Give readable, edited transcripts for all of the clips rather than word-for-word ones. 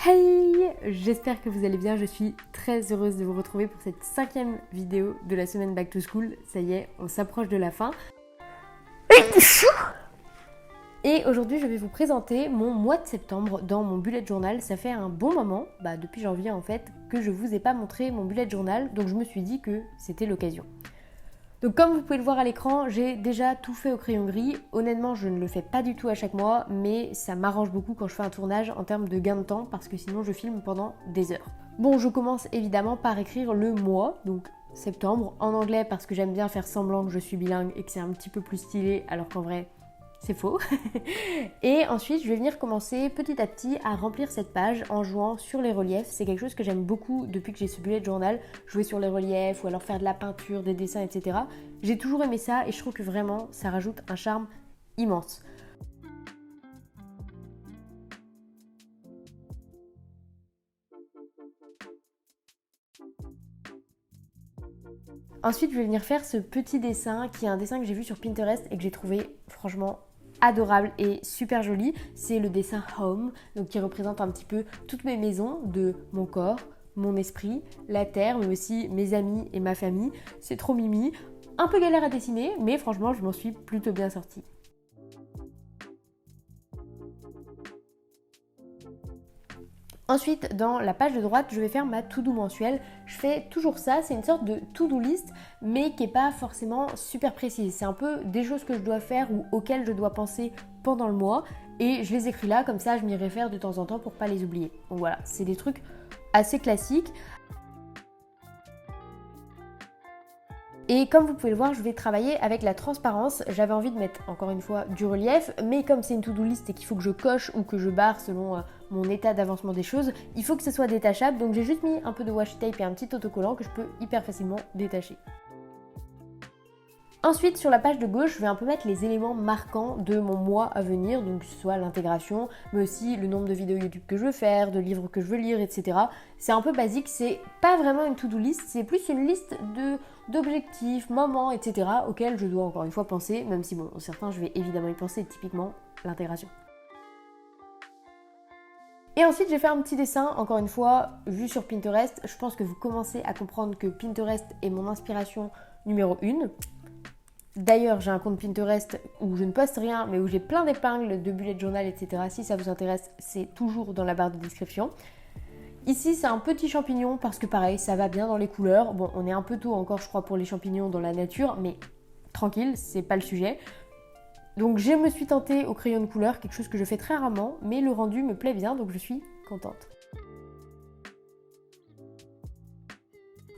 Hey, j'espère que vous allez bien, je suis très heureuse de vous retrouver pour cette 5e vidéo de la semaine Back to School. Ça y est, on s'approche de la fin. Et aujourd'hui, je vais vous présenter mon mois de septembre dans mon bullet journal. Ça fait un bon moment, depuis janvier en fait, que je vous ai pas montré mon bullet journal, donc je me suis dit que c'était l'occasion. Donc comme vous pouvez le voir à l'écran, j'ai déjà tout fait au crayon gris. Honnêtement, je ne le fais pas du tout à chaque mois, mais ça m'arrange beaucoup quand je fais un tournage en termes de gain de temps, parce que sinon je filme pendant des heures. Bon, je commence évidemment par écrire le mois, donc septembre, en anglais parce que j'aime bien faire semblant que je suis bilingue et que c'est un petit peu plus stylé, alors qu'en vrai, c'est faux. Et ensuite, je vais venir commencer petit à petit à remplir cette page en jouant sur les reliefs. C'est quelque chose que j'aime beaucoup depuis que j'ai ce bullet journal, jouer sur les reliefs ou alors faire de la peinture, des dessins, etc. J'ai toujours aimé ça et je trouve que vraiment, ça rajoute un charme immense. Ensuite, je vais venir faire ce petit dessin qui est un dessin que j'ai vu sur Pinterest et que j'ai trouvé franchement adorable et super joli. C'est le dessin Home, donc qui représente un petit peu toutes mes maisons de mon corps, mon esprit, la terre, mais aussi mes amis et ma famille. C'est trop mimi, un peu galère à dessiner, mais franchement, je m'en suis plutôt bien sortie. Ensuite, dans la page de droite, je vais faire ma to-do mensuelle. Je fais toujours ça, c'est une sorte de to-do list, mais qui n'est pas forcément super précise. C'est un peu des choses que je dois faire ou auxquelles je dois penser pendant le mois. Et je les écris là, comme ça je m'y réfère de temps en temps pour pas les oublier. Donc voilà, c'est des trucs assez classiques. Et comme vous pouvez le voir, je vais travailler avec la transparence. J'avais envie de mettre encore une fois du relief, mais comme c'est une to-do list et qu'il faut que je coche ou que je barre selon mon état d'avancement des choses, il faut que ce soit détachable. Donc j'ai juste mis un peu de washi tape et un petit autocollant que je peux hyper facilement détacher. Ensuite, sur la page de gauche, je vais un peu mettre les éléments marquants de mon mois à venir, donc que ce soit l'intégration, mais aussi le nombre de vidéos YouTube que je veux faire, de livres que je veux lire, etc. C'est un peu basique, c'est pas vraiment une to-do list, c'est plus une liste d'objectifs, moments, etc. auxquels je dois encore une fois penser, même si bon, certains je vais évidemment y penser, typiquement l'intégration. Et ensuite, j'ai fait un petit dessin, encore une fois, vu sur Pinterest. Je pense que vous commencez à comprendre que Pinterest est mon inspiration numéro 1. D'ailleurs, j'ai un compte Pinterest où je ne poste rien, mais où j'ai plein d'épingles de bullet journal, etc. Si ça vous intéresse, c'est toujours dans la barre de description. Ici, c'est un petit champignon parce que pareil, ça va bien dans les couleurs. Bon, on est un peu tôt encore, je crois, pour les champignons dans la nature, mais tranquille, c'est pas le sujet. Donc, je me suis tentée au crayon de couleur, quelque chose que je fais très rarement, mais le rendu me plaît bien, donc je suis contente.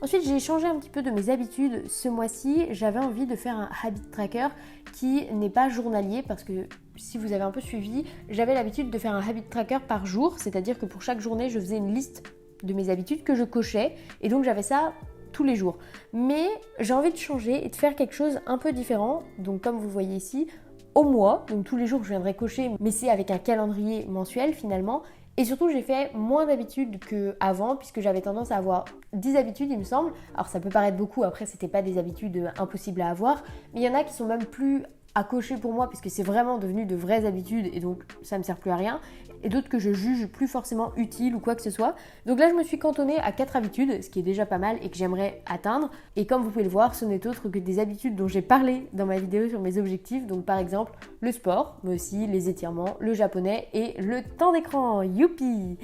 Ensuite, j'ai changé un petit peu de mes habitudes ce mois-ci. J'avais envie de faire un habit tracker qui n'est pas journalier parce que si vous avez un peu suivi, j'avais l'habitude de faire un habit tracker par jour, c'est-à-dire que pour chaque journée, je faisais une liste de mes habitudes que je cochais et donc j'avais ça tous les jours. Mais j'ai envie de changer et de faire quelque chose un peu différent. Donc comme vous voyez ici, au mois, donc tous les jours je viendrai cocher, mais c'est avec un calendrier mensuel finalement. Et surtout, j'ai fait moins d'habitudes qu'avant, puisque j'avais tendance à avoir 10 habitudes, il me semble. Alors, ça peut paraître beaucoup, après, c'était pas des habitudes impossibles à avoir, mais il y en a qui sont même plus à cocher pour moi, puisque c'est vraiment devenu de vraies habitudes, et donc ça me sert plus à rien. Et d'autres que je juge plus forcément utiles ou quoi que ce soit. Donc là, je me suis cantonnée à 4 habitudes, ce qui est déjà pas mal et que j'aimerais atteindre. Et comme vous pouvez le voir, ce n'est autre que des habitudes dont j'ai parlé dans ma vidéo sur mes objectifs. Donc par exemple, le sport, mais aussi les étirements, le japonais et le temps d'écran. Youpi!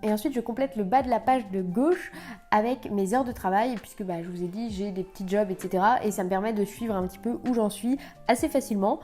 Et ensuite, je complète le bas de la page de gauche avec mes heures de travail, puisque je vous ai dit, j'ai des petits jobs, etc. Et ça me permet de suivre un petit peu où j'en suis assez facilement.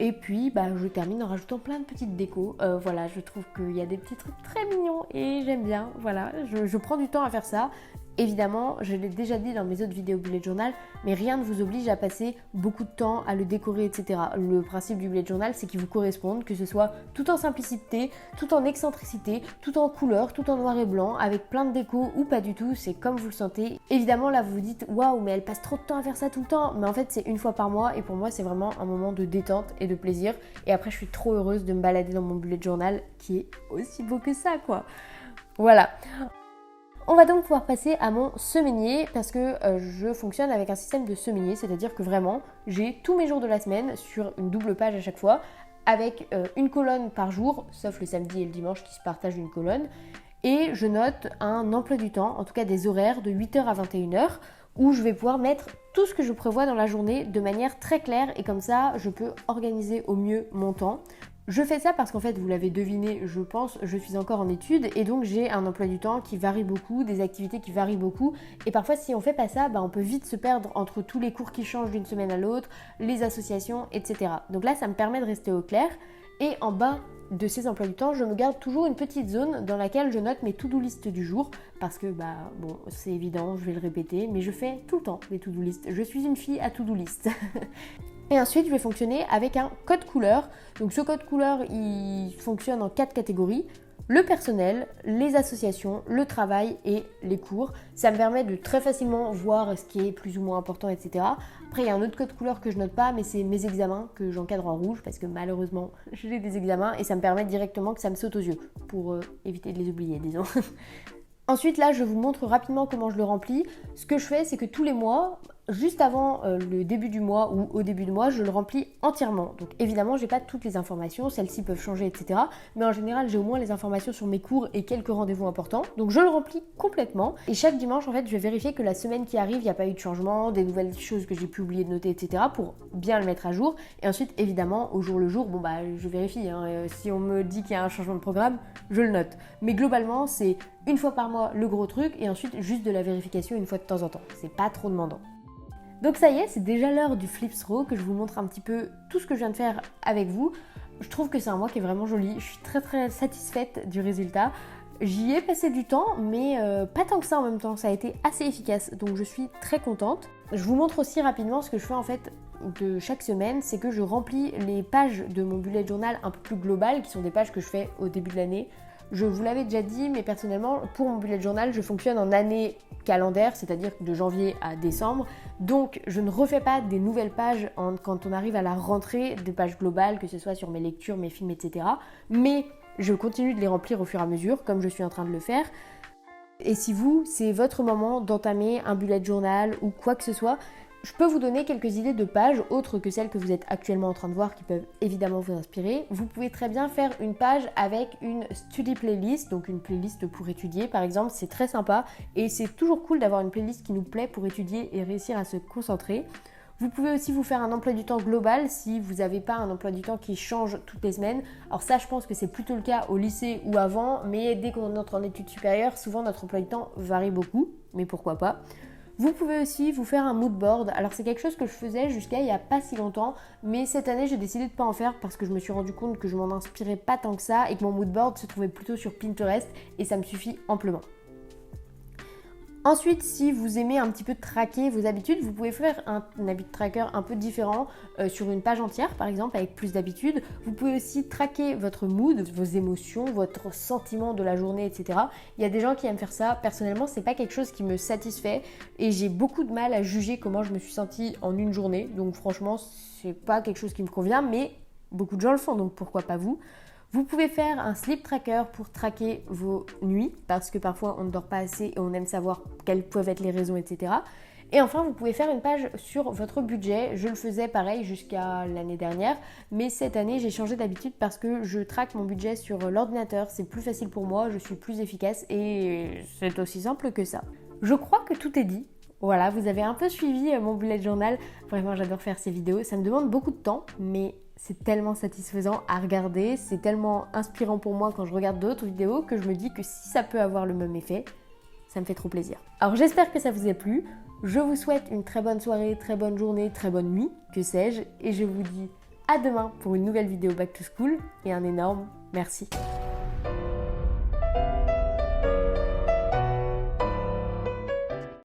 Et puis je termine en rajoutant plein de petites décos. Voilà, je trouve qu'il y a des petits trucs très mignons et j'aime bien. Voilà, je prends du temps à faire ça. Évidemment, je l'ai déjà dit dans mes autres vidéos bullet journal, mais rien ne vous oblige à passer beaucoup de temps à le décorer, etc. Le principe du bullet journal, c'est qu'il vous corresponde, que ce soit tout en simplicité, tout en excentricité, tout en couleur, tout en noir et blanc, avec plein de déco ou pas du tout, c'est comme vous le sentez. Évidemment, là, vous vous dites, waouh, mais elle passe trop de temps à faire ça tout le temps. Mais en fait, c'est une fois par mois et pour moi, c'est vraiment un moment de détente et de plaisir. Et après, je suis trop heureuse de me balader dans mon bullet journal qui est aussi beau que ça, quoi. Voilà. On va donc pouvoir passer à mon semainier parce que je fonctionne avec un système de semainier, c'est-à-dire que vraiment j'ai tous mes jours de la semaine sur une double page à chaque fois avec une colonne par jour, sauf le samedi et le dimanche qui se partagent une colonne. Et je note un emploi du temps, en tout cas des horaires de 8h à 21h, où je vais pouvoir mettre tout ce que je prévois dans la journée de manière très claire et comme ça, je peux organiser au mieux mon temps. Je fais ça parce qu'en fait, vous l'avez deviné, je pense, je suis encore en études et donc j'ai un emploi du temps qui varie beaucoup, des activités qui varient beaucoup et parfois si on fait pas ça, on peut vite se perdre entre tous les cours qui changent d'une semaine à l'autre, les associations, etc. Donc là, ça me permet de rester au clair et en bas de ces emplois du temps, je me garde toujours une petite zone dans laquelle je note mes to-do list du jour parce que bon, c'est évident, je vais le répéter, mais je fais tout le temps des to-do list. Je suis une fille à to-do list. Et ensuite, je vais fonctionner avec un code couleur. Donc ce code couleur, il fonctionne en 4 catégories. Le personnel, les associations, le travail et les cours. Ça me permet de très facilement voir ce qui est plus ou moins important, etc. Après, il y a un autre code couleur que je note pas, mais c'est mes examens que j'encadre en rouge parce que malheureusement, j'ai des examens et ça me permet directement que ça me saute aux yeux pour éviter de les oublier, disons. Ensuite, là, je vous montre rapidement comment je le remplis. Ce que je fais, c'est que tous les mois, juste avant le début du mois ou au début du mois, je le remplis entièrement. Donc évidemment, j'ai pas toutes les informations, celles-ci peuvent changer, etc. Mais en général, j'ai au moins les informations sur mes cours et quelques rendez-vous importants. Donc je le remplis complètement. Et chaque dimanche, en fait, je vais vérifier que la semaine qui arrive, il n'y a pas eu de changement, des nouvelles choses que j'ai pu oublier de noter, etc. pour bien le mettre à jour. Et ensuite, évidemment, au jour le jour, je vérifie. Si on me dit qu'il y a un changement de programme, je le note. Mais globalement, c'est une fois par mois le gros truc et ensuite juste de la vérification une fois de temps en temps. C'est pas trop demandant. Donc ça y est, c'est déjà l'heure du Flips Row que je vous montre un petit peu tout ce que je viens de faire avec vous. Je trouve que c'est un mois qui est vraiment joli. Je suis très très satisfaite du résultat. J'y ai passé du temps, mais pas tant que ça en même temps. Ça a été assez efficace, donc je suis très contente. Je vous montre aussi rapidement ce que je fais en fait de chaque semaine, c'est que je remplis les pages de mon bullet journal un peu plus globales, qui sont des pages que je fais au début de l'année. Je vous l'avais déjà dit, mais personnellement, pour mon bullet journal, je fonctionne en année calendaire, c'est-à-dire de janvier à décembre. Donc, je ne refais pas des nouvelles pages quand on arrive à la rentrée, des pages globales, que ce soit sur mes lectures, mes films, etc. Mais je continue de les remplir au fur et à mesure, comme je suis en train de le faire. Et si vous, c'est votre moment d'entamer un bullet journal ou quoi que ce soit, je peux vous donner quelques idées de pages autres que celles que vous êtes actuellement en train de voir qui peuvent évidemment vous inspirer. Vous pouvez très bien faire une page avec une study playlist, donc une playlist pour étudier par exemple, c'est très sympa et c'est toujours cool d'avoir une playlist qui nous plaît pour étudier et réussir à se concentrer. Vous pouvez aussi vous faire un emploi du temps global si vous n'avez pas un emploi du temps qui change toutes les semaines. Alors ça, je pense que c'est plutôt le cas au lycée ou avant, mais dès qu'on entre en études supérieures, souvent notre emploi du temps varie beaucoup, mais pourquoi pas. Vous pouvez aussi vous faire un mood board. Alors c'est quelque chose que je faisais jusqu'à il n'y a pas si longtemps, mais cette année j'ai décidé de ne pas en faire parce que je me suis rendu compte que je m'en inspirais pas tant que ça et que mon mood board se trouvait plutôt sur Pinterest et ça me suffit amplement. Ensuite, si vous aimez un petit peu traquer vos habitudes, vous pouvez faire un habit tracker un peu différent sur une page entière, par exemple, avec plus d'habitudes. Vous pouvez aussi traquer votre mood, vos émotions, votre sentiment de la journée, etc. Il y a des gens qui aiment faire ça. Personnellement, c'est pas quelque chose qui me satisfait et j'ai beaucoup de mal à juger comment je me suis sentie en une journée. Donc franchement, c'est pas quelque chose qui me convient, mais beaucoup de gens le font, donc pourquoi pas vous ? Vous pouvez faire un sleep tracker pour traquer vos nuits parce que parfois on ne dort pas assez et on aime savoir quelles peuvent être les raisons, etc. Et enfin, vous pouvez faire une page sur votre budget. Je le faisais pareil jusqu'à l'année dernière, mais cette année j'ai changé d'habitude parce que je traque mon budget sur l'ordinateur. C'est plus facile pour moi, je suis plus efficace et c'est aussi simple que ça. Je crois que tout est dit. Voilà, vous avez un peu suivi mon bullet journal. Vraiment, j'adore faire ces vidéos. Ça me demande beaucoup de temps, mais c'est tellement satisfaisant à regarder. C'est tellement inspirant pour moi quand je regarde d'autres vidéos que je me dis que si ça peut avoir le même effet, ça me fait trop plaisir. Alors j'espère que ça vous a plu. Je vous souhaite une très bonne soirée, très bonne journée, très bonne nuit, que sais-je. Et je vous dis à demain pour une nouvelle vidéo Back to School et un énorme merci.